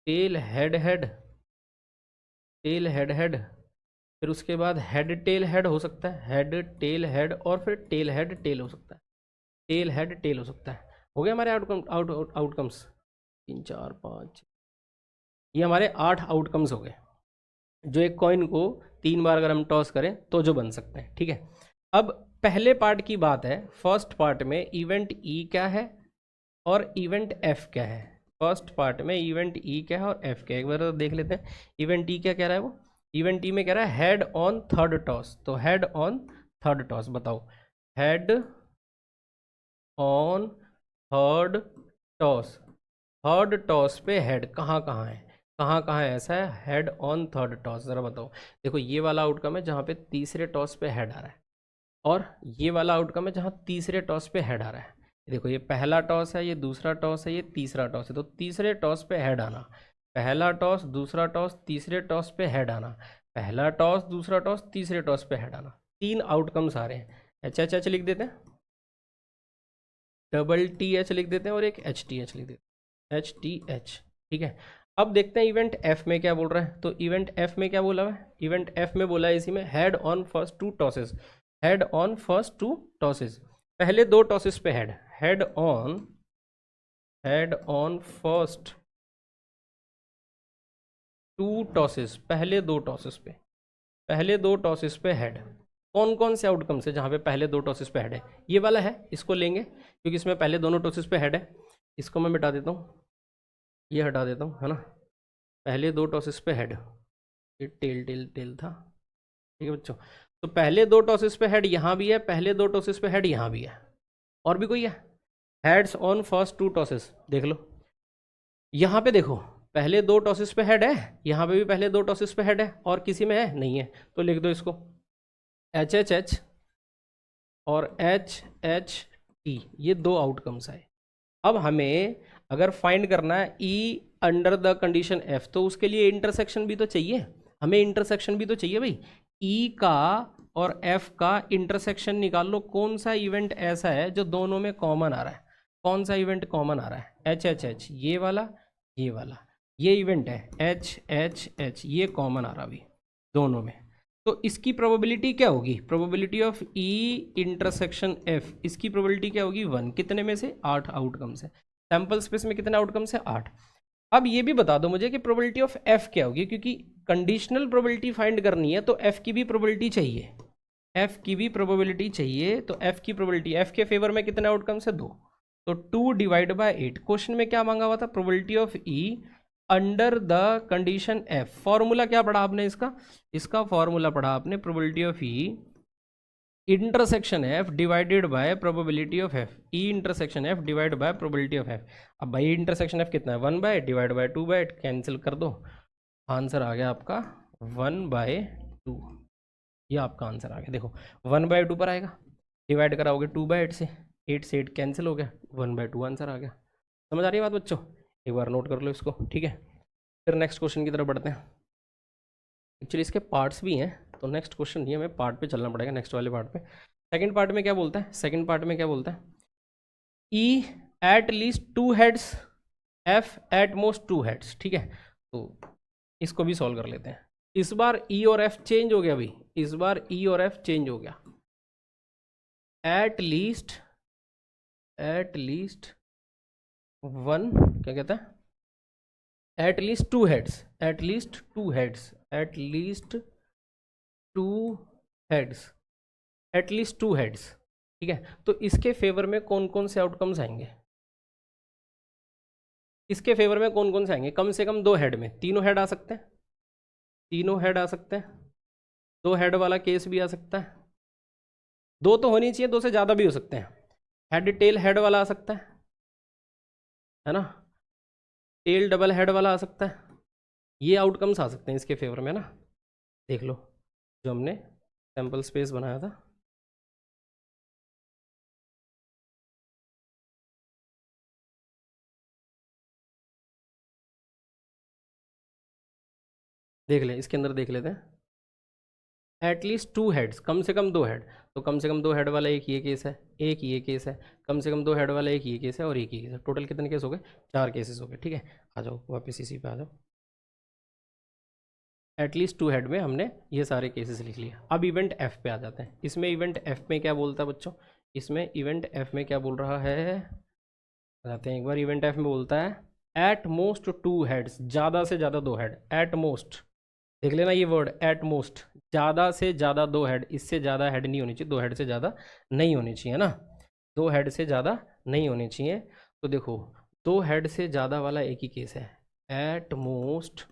tail head head, tail head head, फिर उसके बाद हेड टेल हेड हो सकता है, हेड टेल हेड, और फिर टेल हेड टेल हो सकता है, टेल हेड टेल हो सकता है। हो गया हमारे आउटकम्स 3 4 5, ये हमारे 8 आउटकम्स हो गए, जो एक कॉइन को 3 बार अगर हम टॉस करें तो जो बन सकते हैं। ठीक है, अब पहले पार्ट की बात है, फर्स्ट पार्ट में इवेंट ई क्या है और इवेंट एफ क्या है। फर्स्ट पार्ट में इवेंट ई क्या है और एफ क्या है, एक बार तो देख लेते हैं। इवेंट ई क्या कह रहा है, वो इवेंट ई में कह रहा है हेड ऑन थर्ड टॉस, तो हेड ऑन थर्ड टॉस बताओ, head on third toss, third toss पे हेड कहाँ कहाँ है, कहाँ कहाँ है ऐसा है हेड ऑन थर्ड टॉस, ज़रा बताओ। देखो ये वाला आउटकम है जहाँ पे तीसरे टॉस पे हेड आ रहा है, और ये वाला आउटकम है जहाँ तीसरे टॉस पे हेड आ रहा है। देखो ये पहला टॉस है, ये दूसरा टॉस है, ये तीसरा टॉस है, तो तीसरे टॉस पे हेड आना, पहला टॉस दूसरा टॉस तीसरे टॉस पे हेड आना, पहला टॉस दूसरा टॉस तीसरे टॉस पे हेड आना, तीन आउटकम्स आ रहे हैं। एच एच एच लिख देते हैं, डबल टी एच लिख देते हैं और एक एच टी एच लिख देते हैं, एच टी एच। ठीक है, अब देखते हैं इवेंट एफ में क्या बोल रहा है। तो इवेंट एफ में क्या बोला है, इवेंट एफ में बोला है इसी में head on first two tosses, head on first two tosses, पहले दो टॉसेस पे head, head on first two tosses, पहले दो टॉसेस पे, पहले दो टॉसेस पे हेड। कौन कौन से आउटकम्स है जहाँ पे पहले दो टॉसेस पे हेड है, ये वाला है, इसको लेंगे क्योंकि इसमें पहले दोनों टॉसेस पे हेड है। इसको मैं मिटा देता हूँ, ये हटा देता हूँ, है ना, पहले दो टॉसेस पे हेड, ये टेल टेल टेल था। ठीक है बच्चों, तो पहले दो टॉसेस पे हेड यहाँ भी है, पहले दो टॉसेस पे हेड यहाँ भी है, और भी कोई है, heads on first two tosses देख लो। यहाँ पे देखो पहले दो टॉसेस पे हेड है, यहाँ पे भी पहले दो टॉसेस पे हेड है, और किसी में है नहीं है, तो लिख दो इसको एच एच एच और एच एच टी, ये दो आउटकम्स आए। अब हमें अगर फाइंड करना है ई अंडर द कंडीशन एफ, तो उसके लिए इंटरसेक्शन भी तो चाहिए, हमें इंटरसेक्शन भी तो चाहिए भाई। ई का और एफ का इंटरसेक्शन निकाल लो, कौन सा इवेंट ऐसा है जो दोनों में कॉमन आ रहा है, कौन सा इवेंट कॉमन आ रहा है, एच एच एच, ये वाला ये वाला, ये इवेंट है एच एच एच, ये कॉमन आ रहा अभी दोनों में। तो इसकी प्रोबेबिलिटी क्या होगी, probability of E intersection F, इसकी प्रोबेबिलिटी क्या होगी 1, कितने में से 8 आउटकम्स है, सैंपल स्पेस में कितने आउटकम्स है 8। अब ये भी बता दो मुझे कि प्रोबेबिलिटी ऑफ एफ क्या होगी, क्योंकि कंडीशनल प्रोबेबिलिटी फाइंड करनी है तो एफ की भी प्रोबेबिलिटी चाहिए, एफ की भी प्रोबेबिलिटी चाहिए। तो एफ की प्रोबेबिलिटी, एफ के फेवर में कितने आउटकम्स है 2, तो 2 डिवाइड बाय 8। क्वेश्चन में क्या मांगा हुआ था, probability of E under the condition F. Formula क्या पढ़ा आपने इसका, इसका फॉर्मूला पढ़ा आपने probability of E intersection F divided by probability of F, E intersection F divide by probability of F. अब भाई इंटरसेक्शन एफ कितना है 1 by divide by 2 by, cancel कर दो, आंसर आ गया आपका 1/2, ये आपका आंसर आ गया। देखो 1/2 पर आएगा, डिवाइड कराओगे 2/8 से, 8 से 8 कैंसिल हो गया, 1/2 आंसर आ गया। समझ आ रही है बात बच्चों, एक बार नोट कर लो इसको। ठीक है, फिर नेक्स्ट क्वेश्चन की तरफ बढ़ते हैं। एक्चुअली इसके पार्ट्स भी हैं, तो नेक्स्ट क्वेश्चन नहीं, हमें पार्ट पे चलना पड़ेगा, नेक्स्ट वाले पार्ट पे। सेकंड पार्ट में क्या बोलता है, सेकंड पार्ट में क्या बोलता है, E at least 2 heads, F at most 2 heads. ठीक है, तो इसको भी सॉल्व कर लेते हैं। इस बार ई और एफ चेंज हो गया भाई, इस बार ई और एफ चेंज हो गया। एट लीस्ट 1 क्या कहता है, eight least 2 heads, eight least 2 heads, eight least 2 heads, eight least 2 heads. ठीक है, तो इसके फेवर में कौन कौन से आउटकम्स आएंगे, इसके फेवर में कौन कौन से आएंगे, कम से कम 2 हेड में, तीनों हेड आ सकते हैं, तीनों हेड आ सकते हैं, 2 हेड वाला केस भी आ सकता है, 2 तो होनी चाहिए, 2 से ज़्यादा भी हो सकते हैं, हेड टेल हेड वाला आ सकता है ना, टेल डबल हेड वाला आ सकता है, ये आउटकम्स आ सकते हैं इसके फेवर में ना। देख लो जो हमने सैम्पल स्पेस बनाया था, देख ले इसके अंदर, देख लेते हैं। एटलीस्ट 2 हेड्स, कम से कम 2 हेड, तो कम से कम 2 हेड वाला एक ये केस है, एक ये केस है, कम से कम 2 हेड वाला एक ये केस है और एक ये केस है, टोटल कितने केस हो गए, 4 केसेस हो गए। ठीक है, आ जाओ वापस इसी पे आ जाओ। एटलीस्ट 2 हेड में हमने ये सारे केसेस लिख लिए। अब इवेंट एफ पे आ जाते हैं। इसमें इवेंट एफ में क्या बोलता है बच्चों, इसमें इवेंट एफ में क्या बोल रहा है, बताते हैं एक बार। इवेंट एफ में बोलता है एट मोस्ट 2 हेड्स, ज़्यादा से ज़्यादा 2 हेड, एट मोस्ट, देख लेना ये वर्ड एट मोस्ट, ज़्यादा से ज़्यादा दो हेड, इससे ज़्यादा हेड नहीं होनी चाहिए, दो हेड से ज़्यादा नहीं होनी चाहिए ना, दो हेड से ज़्यादा नहीं होनी चाहिए। तो देखो दो हेड से ज़्यादा वाला एक ही केस है, एट मोस्ट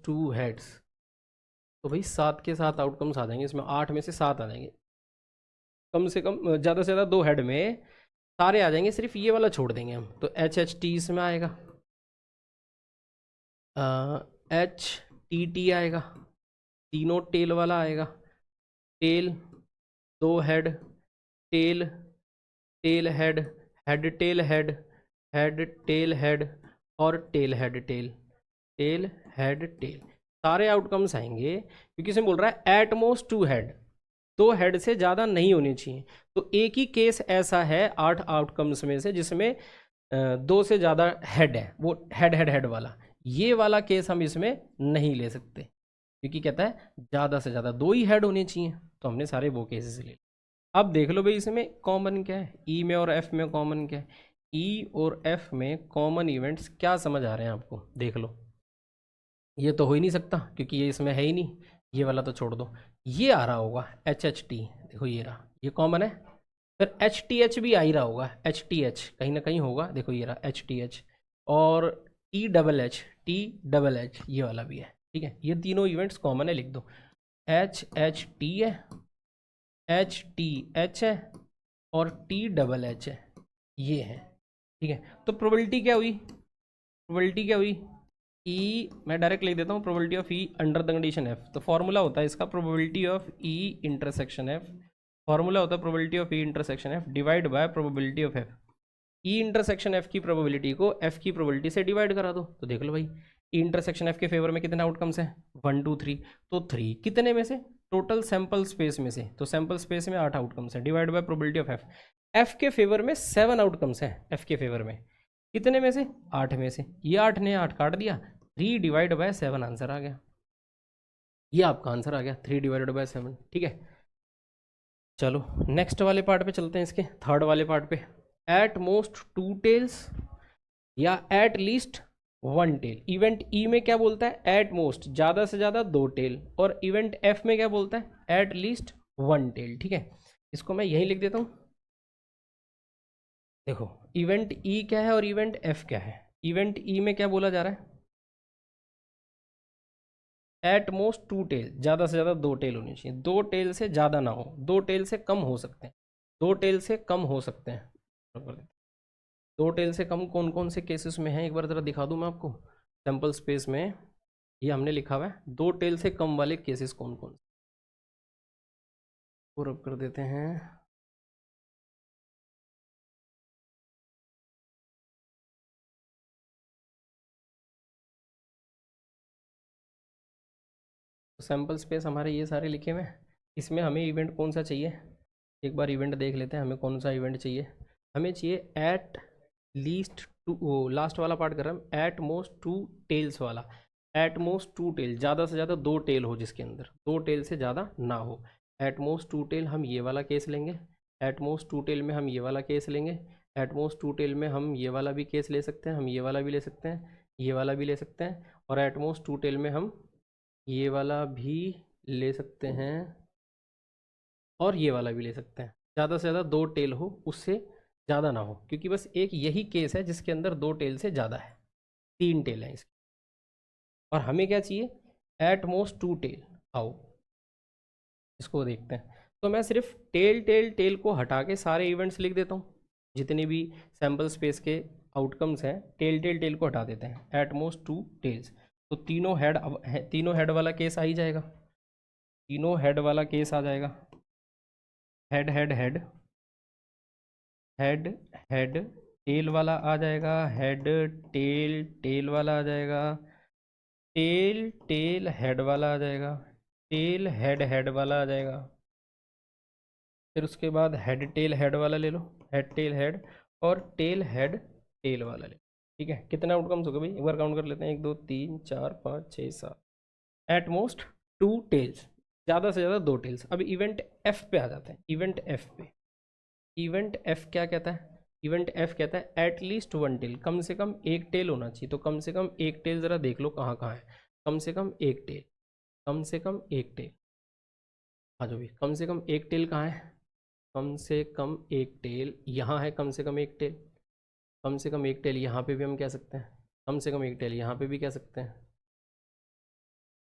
टू हेड्स। तो भाई 7 के 7 आउटकम्स आ जाएंगे इसमें, 8 में से 7 आ जाएंगे, कम से कम ज़्यादा से ज़्यादा दो हेड में सारे आ जाएंगे, सिर्फ ये वाला छोड़ देंगे हम। तो HHT इसमें आएगा, HTT आएगा, तीनों टेल वाला आएगा, टेल, दो head, tail, tail head, head tail head, head tail head, और tail head tail, tail head tail, सारे आउटकम्स आएंगे। क्योंकि इसमें बोल रहा है एट मोस्ट टू हेड, दो हेड से ज़्यादा नहीं होनी चाहिए। तो एक ही केस ऐसा है 8 आउटकम्स में से जिसमें दो से ज़्यादा हेड है, वो हेड हेड हेड वाला, ये वाला केस हम इसमें नहीं ले सकते, क्योंकि कहता है ज़्यादा से ज़्यादा दो ही हेड होने चाहिए। तो हमने सारे वो केसेस ले। अब देख लो भाई इसमें कॉमन क्या है, ई में और एफ में कॉमन क्या है। ई और एफ में कॉमन इवेंट्स क्या समझ आ रहे हैं आपको, देख लो। ये तो हो ही नहीं सकता क्योंकि ये इसमें है ही नहीं, ये वाला तो छोड़ दो। ये आ रहा होगा HHT, देखो ये रहा, ये कॉमन है। फिर HTH भी आ ही रहा होगा, HTH कहीं ना कहीं होगा, देखो ये रहा HTH। और THH ये वाला भी है, ठीक है। ये तीनों इवेंट्स कॉमन है, लिख दो। HHT है, HTH है, और THH है, ये है, ठीक है। तो प्रोबेबिलिटी क्या हुई, प्रोबेबिलिटी क्या हुई, ई, मैं डायरेक्ट लिख देता हूँ, probability of E under the condition F. तो फॉर्मूला होता है इसका probability of E intersection F, formula होता है probability of E intersection F divide by probability of F. E intersection F की प्रोबेबिलिटी को एफ की प्रोबेबिलिटी से डिवाइड करा दो। तो देख लो भाई, ई इंटरसेक्शन एफ के फेवर में कितने आउटकम्स हैं, 1 2 3। तो 3 कितने में से, टोटल सैंपल स्पेस में से, तो सैंपल स्पेस में 8 आउटकम्स हैं, divide by probability of F. F के फेवर में 7 आउटकम्स हैं, एफ के फेवर में कितने में से, 8 में से। ये 8 ने 8 काट दिया, 3 डिवाइड बाय 7 आंसर आ गया, ये आपका आंसर आ गया 3 डिवाइडेड बाय 7, ठीक है। चलो नेक्स्ट वाले पार्ट पे चलते हैं, इसके थर्ड वाले पार्ट पे। एट मोस्ट 2 टेल्स या at least 1 tail. Event E में क्या बोलता है, एट मोस्ट ज़्यादा से ज़्यादा 2 टेल, और इवेंट एफ में क्या बोलता है, एट लीस्ट 1 टेल, ठीक है। इसको मैं यहीं लिख देता हूँ। देखो इवेंट ई क्या है और इवेंट एफ क्या है। इवेंट ई में क्या बोला जा रहा है, एट मोस्ट 2 टेल, ज़्यादा से ज़्यादा 2 टेल होनी चाहिए, 2 टेल से ज़्यादा ना हो, 2 टेल से कम हो सकते हैं, 2 टेल से कम हो सकते हैं। 2 टेल से कम कौन कौन से केसेस में है, एक बार ज़रा दिखा दूँ मैं आपको सैम्पल स्पेस में। ये हमने लिखा हुआ है 2 टेल से कम वाले केसेस कौन कौन से, और अब कर देते हैं। सैम्पल स्पेस हमारे ये सारे लिखे हुए हैं, इसमें हमें इवेंट कौन सा चाहिए, एक बार इवेंट देख लेते हैं, हमें कौन सा इवेंट चाहिए। हमें चाहिए एट लीस्ट टू, वो लास्ट वाला पार्ट कर रहा हूँ, एट मोस्ट 2 टेल्स वाला। एट मोस्ट 2 टेल, ज़्यादा से ज़्यादा 2 टेल हो जिसके अंदर, 2 टेल से ज़्यादा ना हो। एट मोस्ट 2 टेल हम ये वाला केस लेंगे, एट मोस्ट 2 टेल में हम ये वाला केस लेंगे, एट मोस्ट 2 टेल में हम ये वाला भी केस ले सकते हैं, हम ये वाला भी ले सकते हैं, ये वाला भी ले सकते हैं, और एट मोस्ट 2 टेल में हम ये वाला भी ले सकते हैं, और ये वाला भी ले सकते हैं। ज़्यादा से ज़्यादा 2 टेल हो, उससे ज़्यादा ना हो, क्योंकि बस एक यही केस है जिसके अंदर 2 टेल से ज़्यादा है, 3 टेल हैं इसके। और हमें क्या चाहिए, एट मोस्ट 2 टेल। आओ इसको देखते हैं। तो मैं सिर्फ टेल टेल टेल को हटा के सारे इवेंट्स लिख देता हूँ, जितने भी सैम्पल स्पेस के आउटकम्स हैं, टेल टेल टेल को हटा देते हैं, एट मोस्ट 2 टेल्स। तो तीनों हेड, तीनों हेड वाला केस आ ही जाएगा, तीनों हेड वाला केस आ जाएगा, head head head, head head tell वाला आ जाएगा, हेड टेल टेल वाला आ जाएगा, टेल टेल हेड वाला आ जाएगा, टेल हेड हेड वाला आ जाएगा। फिर उसके बाद हेड टेल हेड वाला ले लो, हेड टेल हेड, और टेल हेड टेल वाला ले लो, ठीक है। कितने आउटकम्स हो गए भाई, एक बार काउंट कर लेते हैं, 1 2 3 4 5 6 7। एट मोस्ट 2 टेल्स, ज़्यादा से ज़्यादा 2 टेल्स। अब इवेंट एफ पे आ जाते हैं, इवेंट एफ पे। इवेंट एफ क्या कहता है, इवेंट एफ कहता है एट लीस्ट 1 टेल, कम से कम एक टेल होना चाहिए। तो कम से कम एक टेल ज़रा देख लो कहाँ कहाँ है, कम से कम एक टेल, कम से कम एक टेल। आ जाओ भी, कम से कम एक टेल कहाँ है? कम से कम एक टेल यहाँ है, कम से कम एक टेल। कम से कम एक टेल यहाँ पे भी हम कह सकते हैं, कम से कम एक टेल यहाँ पे भी कह सकते हैं।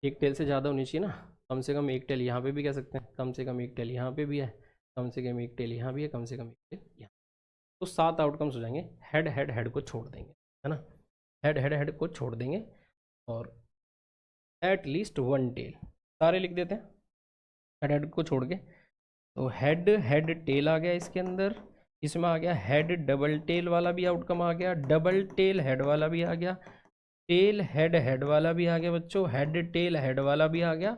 एक टेल से ज़्यादा होनी चाहिए ना। कम से कम एक टेल यहाँ पे भी कह सकते हैं, कम से कम एक टेल यहाँ पे भी है, कम से कम एक टेल यहाँ भी है, कम से कम एक टेल यहाँ। तो 7 आउटकम्स हो जाएंगे। हेड हेड हेड को छोड़ देंगे, है ना, हेड हेड हेड को छोड़ देंगे और एट लीस्ट वन टेल सारे लिख देते हैं हेड हेड को छोड़ के। तो हेड हेड टेल आ गया इसके अंदर, इसमें आ गया हेड डबल टेल वाला भी आउटकम आ गया, डबल टेल हेड वाला भी आ गया, टेल हेड हेड वाला भी आ गया बच्चों, हेड टेल हेड वाला भी आ गया,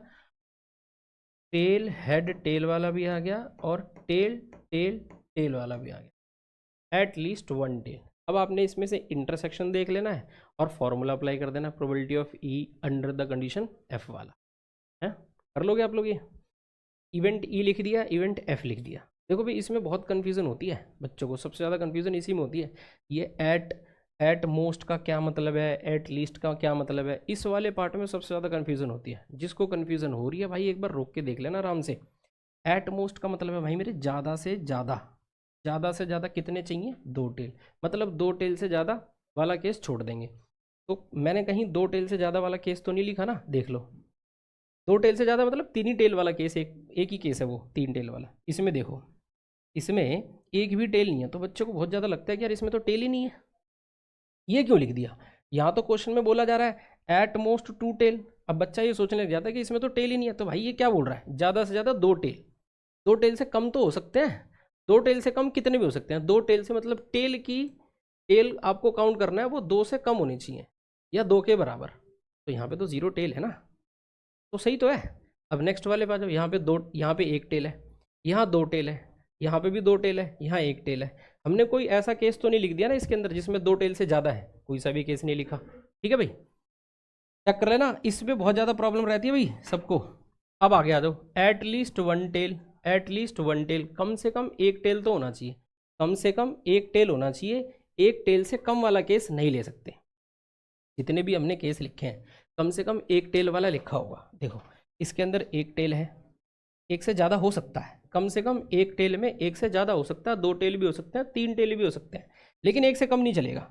टेल हेड टेल वाला भी आ गया और टेल टेल टेल वाला भी आ गया। At least one tail. अब आपने इसमें से इंटरसेक्शन देख लेना है और फॉर्मूला अप्लाई कर देना, probability of E under the condition F वाला है। कर लोगे आप लोग ये? इवेंट ई लिख दिया, इवेंट एफ लिख दिया। देखो भाई इसमें बहुत कन्फ्यूज़न होती है बच्चों को, सबसे ज़्यादा कन्फ्यूज़न इसी में होती है। ये एट मोस्ट का क्या मतलब है, एट लीस्ट का क्या मतलब है, इस वाले पार्ट में सबसे ज़्यादा कन्फ्यूज़न होती है। जिसको कन्फ्यूज़न हो रही है भाई एक बार रोक के देख लेना आराम से। एट मोस्ट का मतलब है भाई मेरे ज़्यादा से ज़्यादा, ज़्यादा से ज़्यादा कितने चाहिए? 2 टेल, मतलब 2 टेल से ज़्यादा वाला केस छोड़ देंगे। तो मैंने कहीं 2 टेल से ज़्यादा वाला केस तो नहीं लिखा ना, देख लो। 2 टेल से ज़्यादा मतलब 3 ही टेल वाला केस, एक ही केस है वो 3 टेल वाला। इसमें देखो, इसमें एक भी टेल नहीं है, तो बच्चों को बहुत ज़्यादा लगता है कि यार इसमें तो टेल ही नहीं है, ये क्यों लिख दिया? यहाँ तो क्वेश्चन में बोला जा रहा है एट मोस्ट 2 टेल। अब बच्चा ये सोचने लग जाता है कि इसमें तो टेल ही नहीं है, तो भाई ये क्या बोल रहा है? ज़्यादा से ज़्यादा 2 टेल। 2 टेल से कम तो हो सकते हैं, 2 टेल से कम कितने भी हो सकते हैं। 2 टेल से मतलब टेल की, टेल आपको काउंट करना है वो 2 से कम होनी चाहिए या 2 के बराबर। तो यहाँ पे तो 0 टेल है ना, तो सही तो है। अब नेक्स्ट वाले पे जाओ, यहाँ पे 2, यहाँ पे 1 टेल है, यहाँ 2 टेल है, यहाँ पे भी 2 टेल है, यहाँ 1 टेल है। हमने कोई ऐसा केस तो नहीं लिख दिया ना इसके अंदर जिसमें 2 टेल से ज़्यादा है, कोई सा भी केस नहीं लिखा। ठीक है भाई, चेक कर लेना, इसमें बहुत ज़्यादा प्रॉब्लम रहती है भाई सबको। अब आगे आ जाओ, at least one tail, at least one tail, कम से कम एक टेल तो होना चाहिए, कम से कम एक टेल होना चाहिए। एक टेल से कम वाला केस नहीं ले सकते। जितने भी हमने केस लिखे हैं कम से कम एक टेल वाला लिखा होगा। देखो इसके अंदर एक टेल है, एक से ज़्यादा हो सकता है, कम से कम एक टेल में एक से ज़्यादा हो सकता है, 2 टेल भी हो सकते हैं, 3 टेल भी हो सकते हैं, लेकिन एक से कम नहीं चलेगा,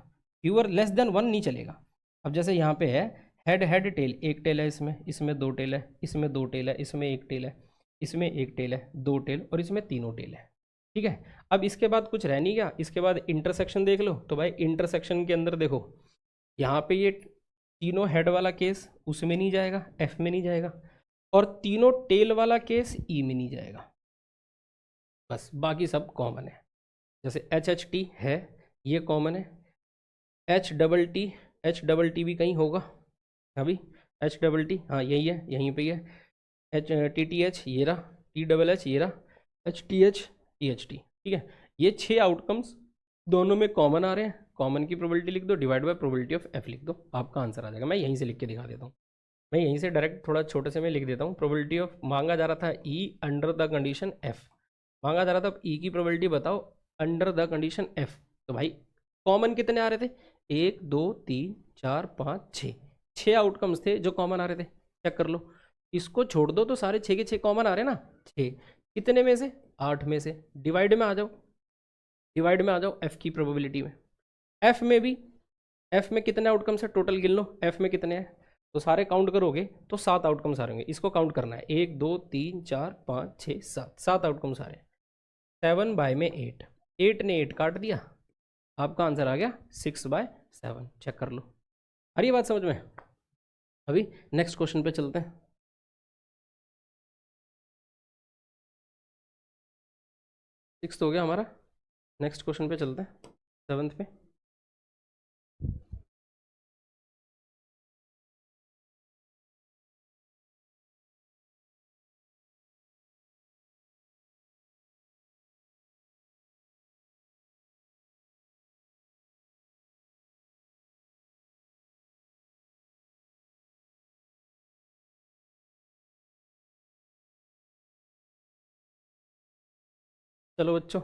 फ्यूअर लेस देन 1 नहीं चलेगा। अब जैसे यहाँ पे है हेड हेड टेल, एक टेल है इसमें, इसमें 2 टेल है, इसमें 2 टेल है, इसमें 1 टेल है, इसमें 1 टेल है, 2 टेल और इसमें तीनों टेल है। ठीक है, अब इसके बाद कुछ रह नहीं गया, इसके बाद इंटरसेक्शन देख लो। तो भाई इंटरसेक्शन के अंदर देखो, यहाँ पे ये तीनों हेड वाला केस उसमें नहीं जाएगा, एफ में नहीं जाएगा, और तीनों टेल वाला केस ई में नहीं जाएगा, बस बाकी सब कॉमन है। जैसे एच एच टी है, ये कॉमन है। H double T, H double T भी कहीं होगा अभी, एच डबल टी हाँ यही है, यहीं पे है। एच टी टी एच ये रहा, टी डबल एच ये रहा, एच टी एच टी। ठीक है, ये 6 आउटकम्स दोनों में कॉमन आ रहे हैं। कॉमन की प्रोबेबिलिटी लिख दो, divide by probability of F लिख दो, आपका आंसर आ जाएगा। मैं यहीं से लिख के दिखा देता हूँ, मैं यहीं से डायरेक्ट थोड़ा छोटे से मैं लिख देता हूँ। प्रोबेबिलिटी ऑफ मांगा जा रहा था ई अंडर द कंडीशन एफ, मांगा जा रहा था ई की प्रोबेबिलिटी बताओ अंडर द कंडीशन एफ। तो भाई कॉमन कितने आ रहे थे? 1 2 3 4 5 6, 6 आउटकम्स थे जो कॉमन आ रहे थे। चेक कर लो, इसको छोड़ दो तो सारे 6 के 6 कॉमन आ रहे हैं ना। 6 कितने में से? 8 में से। डिवाइड में आ जाओ, डिवाइड में आ जाओ एफ की प्रोबेबिलिटी में। एफ में भी, एफ में कितने आउटकम्स है टोटल गिन लो, एफ में कितने हैं, तो सारे काउंट करोगे तो 7 आउटकम्स आ रहे होंगे। इसको काउंट करना है, 1 2 3 4 5 6 7, 7 आउटकम्स आ रहे हैं। 7 बाय में 8, 8 ने 8 काट दिया, आपका आंसर आ गया 6/7। चेक कर लो, आ रही है बात समझ में? अभी नेक्स्ट क्वेश्चन पे चलते हैं। 6 हो गया हमारा, नेक्स्ट क्वेश्चन पे चलते हैं, 7th पे। चलो बच्चों,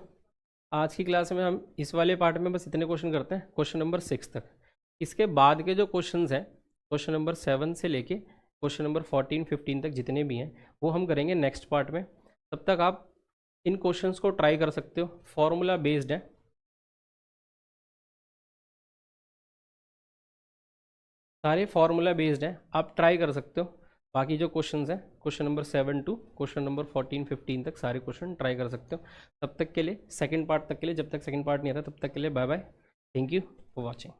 आज की क्लास में हम इस वाले पार्ट में बस इतने क्वेश्चन करते हैं, क्वेश्चन नंबर 6 तक। इसके बाद के जो क्वेश्चंस हैं क्वेश्चन नंबर 7 से लेके क्वेश्चन नंबर 14 15 तक जितने भी हैं वो हम करेंगे नेक्स्ट पार्ट में। तब तक आप इन क्वेश्चंस को ट्राई कर सकते हो, फॉर्मूला बेस्ड है, सारे फार्मूला बेस्ड हैं, आप ट्राई कर सकते हो। बाकी जो क्वेश्चंस हैं question number 7 to question number 14 15 तक सारे क्वेश्चन ट्राई कर सकते हो। तब तक के लिए सेकंड पार्ट तक के लिए, जब तक सेकंड पार्ट नहीं आता तब तक के लिए bye bye, thank you for watching.